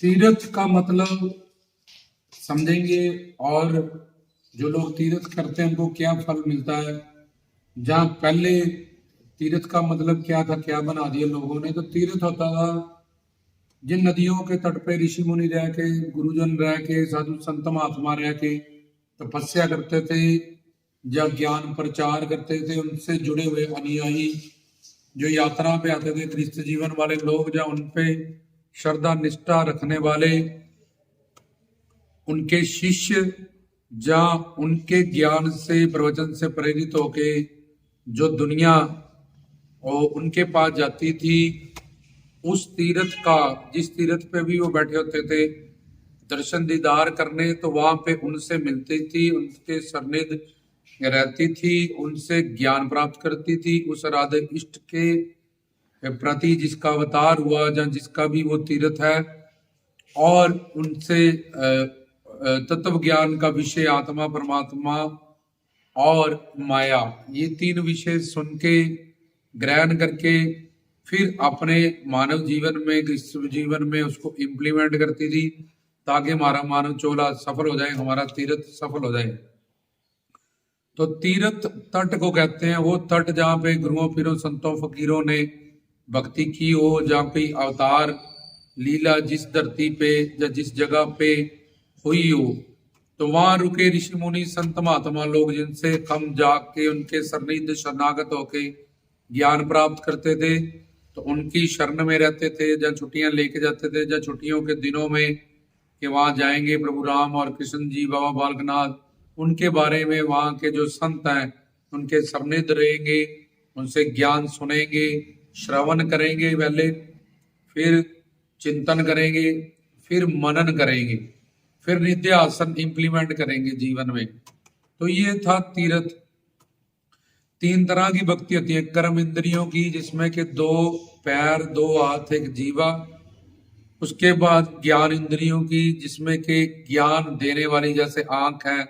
तीर्थ का मतलब समझेंगे और जो लोग तीर्थ करते हैं उनको क्या फल मिलता है। जहाँ पहले तीर्थ का मतलब क्या था, क्या बना दिया लोगों ने, तो तीर्थ होता था जिन नदियों के तट पे ऋषि मुनि रह के, गुरुजन रह के, साधु संत महात्मा रह के तपस्या करते थे या ज्ञान प्रचार करते थे, उनसे जुड़े हुए अनुयायी जो यात्रा पे आते थे, ख्रिस्त जीवन वाले लोग, या उनपे श्रद्धा निष्ठा रखने वाले उनके शिष्य, या उनके ज्ञान से प्रवचन से प्रेरित होके जो दुनिया और उनके पास जाती थी, उस तीर्थ का, जिस तीर्थ पे भी वो बैठे होते थे दर्शन दीदार करने, तो वहां पे उनसे मिलती थी, उनके सानिध्य रहती थी, उनसे ज्ञान प्राप्त करती थी। उस राधे इष्ट के प्रति जिसका अवतार हुआ या जिसका भी वो तीर्थ है, और उनसे तत्व ज्ञान का विषय आत्मा, परमात्मा और माया, ये तीन विषय सुन के ग्रहण करके फिर अपने मानव जीवन में, जीवन में उसको इम्प्लीमेंट करती थी, ताकि हमारा मानव चोला सफल हो जाए, हमारा तीर्थ सफल हो जाए। तो तीर्थ तट को कहते हैं, वो तट जहाँ पे गुरुओं, पीरों, संतों, फकीरों ने भक्ति की हो, जहाँ पे अवतार लीला जिस धरती पे या जिस जगह पे हुई हो, तो वहां रुके ऋषि मुनि, संत महात्मा लोग, जिनसे हम जाके उनके सानिध्य शरणागत होके ज्ञान प्राप्त करते थे, तो उनकी शरण में रहते थे, या छुट्टियां लेके जाते थे, या छुट्टियों के दिनों में कि वहां जाएंगे प्रभु राम और कृष्ण जी, बाबा बालकनाथ, उनके बारे में वहां के जो संत हैं उनके सानिध्य रहेंगे, उनसे ज्ञान सुनेंगे, श्रवण करेंगे पहले, फिर चिंतन करेंगे, फिर मनन करेंगे, फिर निध्यासन इंप्लीमेंट करेंगे जीवन में। तो ये था तीर्थ। तीन तरह की भक्ति होती है, कर्म इंद्रियों की, जिसमें के 2 पैर, 2 हाथ, एक जीवा। उसके बाद ज्ञान इंद्रियों की, जिसमें के ज्ञान देने वाली, जैसे आंख है,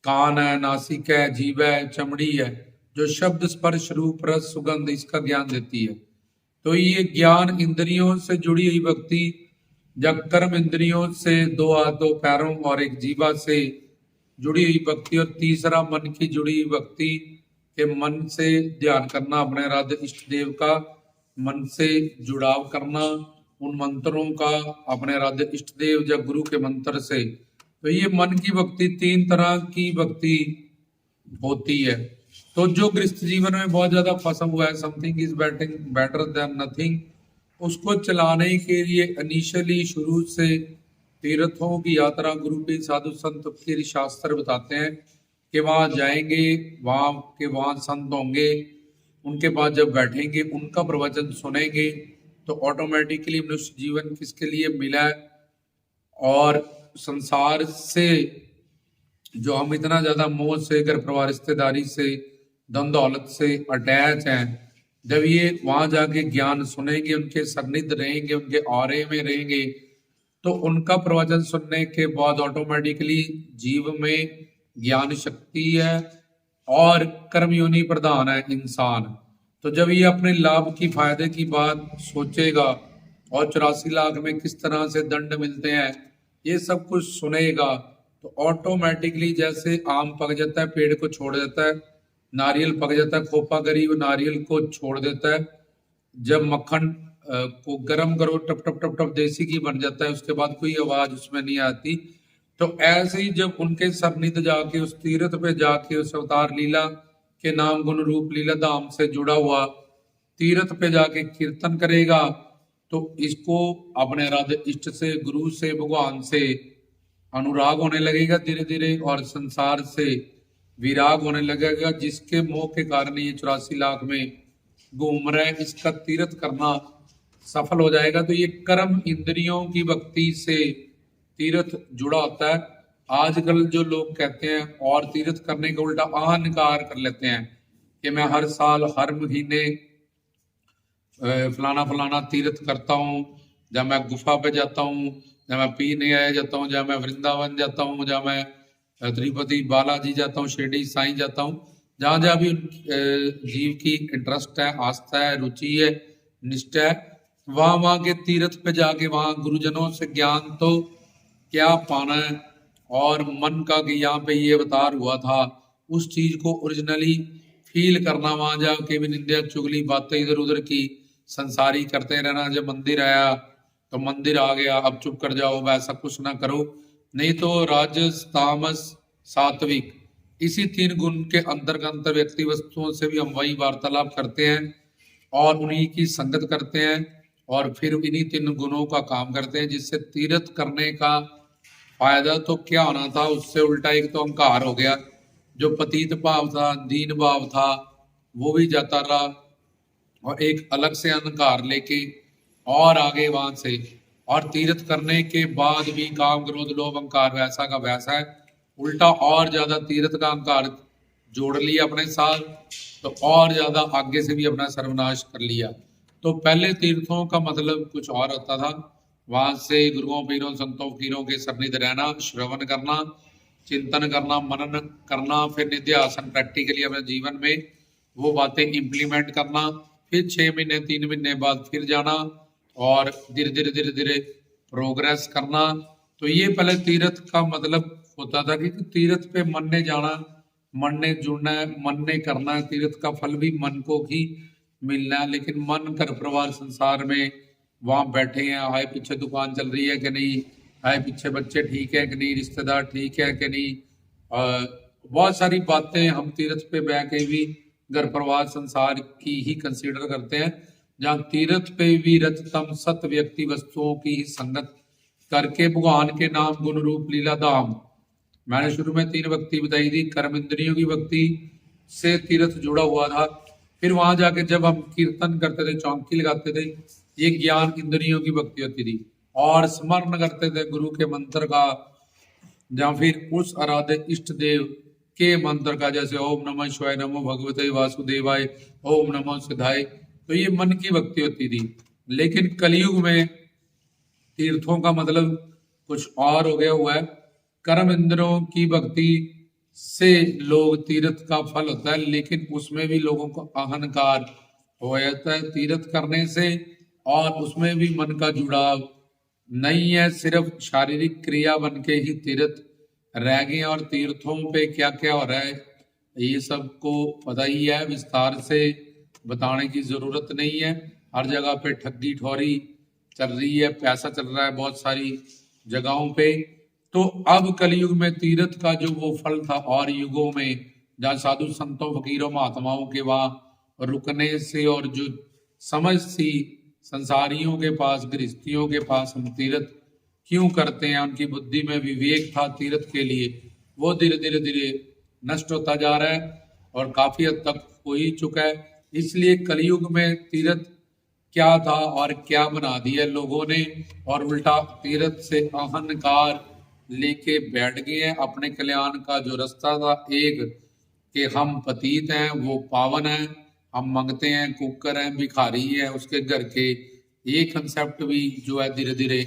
कान है, नासिक है, जीभ है, चमड़ी है, जो शब्द, स्पर्श, रूप, रस, सुगंध, इसका ज्ञान देती है। तो ये ज्ञान इंद्रियों से जुड़ी हुई भक्ति, जब कर्म इंद्रियों से 2 हाथ, 2 पैरों और एक जीवा से जुड़ी हुई भक्ति, और तीसरा मन की जुड़ी हुई भक्ति, के मन से ध्यान करना अपने राधे इष्ट देव का, मन से जुड़ाव करना उन मंत्रों का, अपने राधे इष्ट देव या गुरु के मंत्र से। तो ये मन की भक्ति, 3 तरह की भक्ति होती है। तो जो गृहस्थ जीवन में बहुत ज्यादा फंसा हुआ है, something is better than nothing, उसको चलाने के लिए इनिशियली शुरू से तीर्थों की यात्रा गुरु के, साधु संत के शास्त्र बताते हैं कि वहां जाएंगे, वहां संत होंगे, उनके पास जब बैठेंगे, उनका प्रवचन सुनेंगे, तो ऑटोमेटिकली मनुष्य जीवन किसके लिए मिला है, और संसार से जो हम इतना ज्यादा मोह से, घर परिवार, रिश्तेदारी से, धन दौलत से अटैच हैं, जब ये वहां जाके ज्ञान सुनेंगे, उनके सानिध्य रहेंगे, उनके औरे में रहेंगे, तो उनका प्रवचन सुनने के बाद ऑटोमेटिकली जीव में ज्ञान शक्ति है और कर्म योनि प्रधान है इंसान। तो जब ये अपने लाभ की, फायदे की बात सोचेगा, और 84 लाख में किस तरह से दंड मिलते हैं, ये सब कुछ सुनेगा, तो ऑटोमेटिकली जैसे आम पक जाता है, पेड़ को छोड़ देता है, नारियल पक जाता है, खोपा गरीब नारियल को छोड़ देता है, जब मक्खन को गर्म करो, टप टप टप टप देसी घी बन जाता है, उसके बाद कोई आवाज उसमें नहीं आती। तो ऐसे ही जब उनके सानिध्य जाके, उस तीर्थ पे जाके, उस अवतार लीला के नाम गुण रूप लीला धाम से जुड़ा हुआ तीर्थ पे जाके कीर्तन करेगा, तो इसको अपने राधे इष्ट से, गुरु से, भगवान से अनुराग होने लगेगा धीरे धीरे, और संसार से विराग होने लगेगा, जिसके मोह के कारण ये 84 लाख में घूम रहे हैं, इसका तीर्थ करना सफल हो जाएगा। तो ये कर्म इंद्रियों की भक्ति से तीर्थ जुड़ा होता है। आजकल जो लोग कहते हैं और तीर्थ करने का उल्टा अहंकार कर लेते हैं कि मैं हर साल, हर महीने फलाना फलाना तीर्थ करता हूँ, जब मैं गुफा पे जाता हूँ, जब मैं पीने आया जाता हूँ, जब मैं वृंदावन जाता हूँ, जब मैं तिरुपति बालाजी जाता हूँ, शिरडी साईं जाता हूँ, जहां जहां भी जीव की इंटरेस्ट है, आस्था है, रुचि है, निष्ठा है, वहां के तीर्थ पे जाके वहां गुरुजनों से ज्ञान तो क्या पाना है, और मन का कि यहाँ पे ये अवतार हुआ था उस चीज को ओरिजिनली फील करना, वहां जाके भी निंदा चुगली बातें इधर उधर की संसारी करते रहना। जब मंदिर आया तो मंदिर आ गया, अब चुप कर जाओ, वैसा कुछ ना करो। नहीं तो राजस तामस सात्विक, इसी 3 गुण के अंतर व्यक्ति वस्तुओं से भी हम वही वार्तालाप करते हैं और उन्हीं की संगत करते हैं, और फिर इन्हीं 3 गुणों का काम करते हैं, जिससे तीर्थ करने का फायदा तो क्या होना था, उससे उल्टा एक तो अहंकार हो गया। जो पतित भाव था, दीन भाव था, वो भी जाता रहा, और एक अलग से अहंकार लेके और आगे वहां से, और तीर्थ करने के बाद भी काम क्रोध लोभ अहंकार वैसा का वैसा है, उल्टा और ज्यादा तीर्थ का अहंकार जोड़ लिया अपने साथ, तो और ज्यादा आगे से भी अपना सर्वनाश कर लिया। तो पहले तीर्थों का मतलब कुछ और होता था, वहां से गुरुओं पीरों संतों फकीरों के सन्निध रहना, श्रवण करना, चिंतन करना, मनन करना, फिर निध्यासन प्रैक्टिकली अपने जीवन में वो बातें इम्प्लीमेंट करना, फिर 6 महीने 3 महीने बाद फिर जाना और धीरे धीरे धीरे धीरे प्रोग्रेस करना। तो ये पहले तीर्थ का मतलब होता था कि तीर्थ पे मन ने जाना, मन ने जुड़ना है, मन ने करना है, तीर्थ का फल भी मन को ही मिलना है। लेकिन मन घर परिवार संसार में वहां बैठे हैं, हाय पीछे दुकान चल रही है कि नहीं, हाय पीछे बच्चे ठीक है कि नहीं, रिश्तेदार ठीक है कि नहीं, बहुत सारी बातें हम तीर्थ पे बह के भी घर परिवार संसार की ही कंसीडर करते हैं। जहाँ तीर्थ पे भी रजतम सत व्यक्ति वस्तुओं की ही संगत करके भगवान के नाम गुण रूप लीला धाम, मैंने शुरू में 3 भक्ति बताई थी, कर्म इंद्रियों की भक्ति से तीर्थ जुड़ा हुआ था। फिर वहां जाके जब हम कीर्तन करते थे, चौंकी लगाते थे, ये ज्ञान इंद्रियों की भक्ति होती थी, और स्मरण करते थे गुरु के मंत्र का, या फिर उस आराध्य इष्ट देव के मंत्र का, जैसे ओम नमः शिवाय, नमो भगवते वासुदेवाय, ओम नमो सिद्धाय, तो ये मन की भक्ति होती थी। लेकिन कलयुग में तीर्थों का मतलब कुछ और हो गया हुआ है। कर्म इंद्रियों की भक्ति से लोग तीर्थ का फल होता है, लेकिन उसमें भी लोगों को अहंकार हो जाता है तीर्थ करने से, और उसमें भी मन का जुड़ाव नहीं है, सिर्फ शारीरिक क्रिया बन के ही तीर्थ रह गए। और तीर्थों पे क्या क्या हो रहा है ये सबको पता ही है, विस्तार से बताने की जरूरत नहीं है। हर जगह पे ठगी ठोरी चल रही है, पैसा चल रहा है बहुत सारी जगहों पे। तो अब कलयुग में तीर्थ का जो वो फल था, और युगों में जहाँ साधु संतों फकीरों महात्माओं के वहां रुकने से, और जो समझ सी संसारियों के पास, गृहस्थियों के पास हम तीर्थ क्यों करते हैं, उनकी बुद्धि में विवेक था तीर्थ के लिए, वो धीरे धीरे धीरे नष्ट होता जा रहा है, और काफी हद तक हो ही चुका है। इसलिए कलयुग में तीर्थ क्या था और क्या बना दिया लोगों ने, और उल्टा तीर्थ से अहंकार लेके बैठ गए हैं। अपने कल्याण का जो रास्ता था एक कि हम पतित हैं वो पावन है, हम मांगते हैं कुकर हैं भिखारी है उसके घर के, ये कंसेप्ट भी जो है धीरे धीरे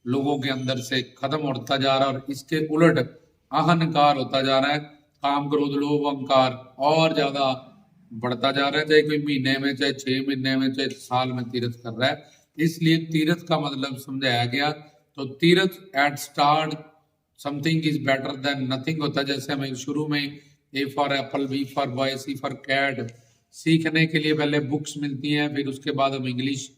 लोगों के अंदर से खत्म होता जा रहा है, और इसके उलट अहंकार होता जा रहा है, काम क्रोध लोभ अहंकार और ज्यादा बढ़ता जा रहा है। चाहे कोई महीने में, चाहे 6 महीने में, चाहे साल में तीर्थ कर रहा है। इसलिए तीर्थ का मतलब समझाया गया। तो तीर्थ at start something is better than nothing होता है। जैसे हमें शुरू में A for apple, B for boy, C for cat सीखने के लिए पहले बुक्स मिलती हैं, फिर उसके बाद हम इंग्लिश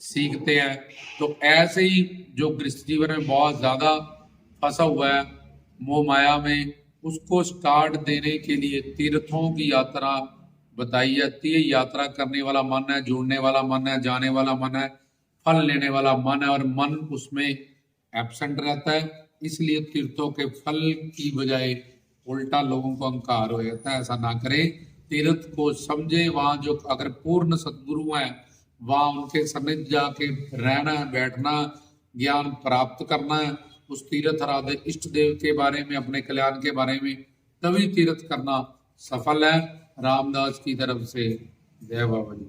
सीखते हैं। तो ऐसे ही जो गृहस्थ जीवन में बहुत ज्यादा फंसा हुआ है मोह माया में, उसको स्टार्ट देने के लिए तीर्थों की यात्रा बताई जाती है। यात्रा करने वाला मन है, जुड़ने वाला मन है, जाने वाला मन है, फल लेने वाला मन है, और मन उसमें एब्सेंट रहता है। इसलिए तीर्थों के फल की बजाय उल्टा लोगों को अहंकार हो जाता है। ऐसा ना करें, तीर्थ को समझे। वहां जो अगर पूर्ण सदगुरु हैं, वहां उनके सन्निध जाके रहना है, बैठना, ज्ञान प्राप्त करना है, उस तीर्थ आराध्य इष्ट देव के बारे में, अपने कल्याण के बारे में, तभी तीर्थ करना सफल है। रामदास की तरफ से जय बाबा जी।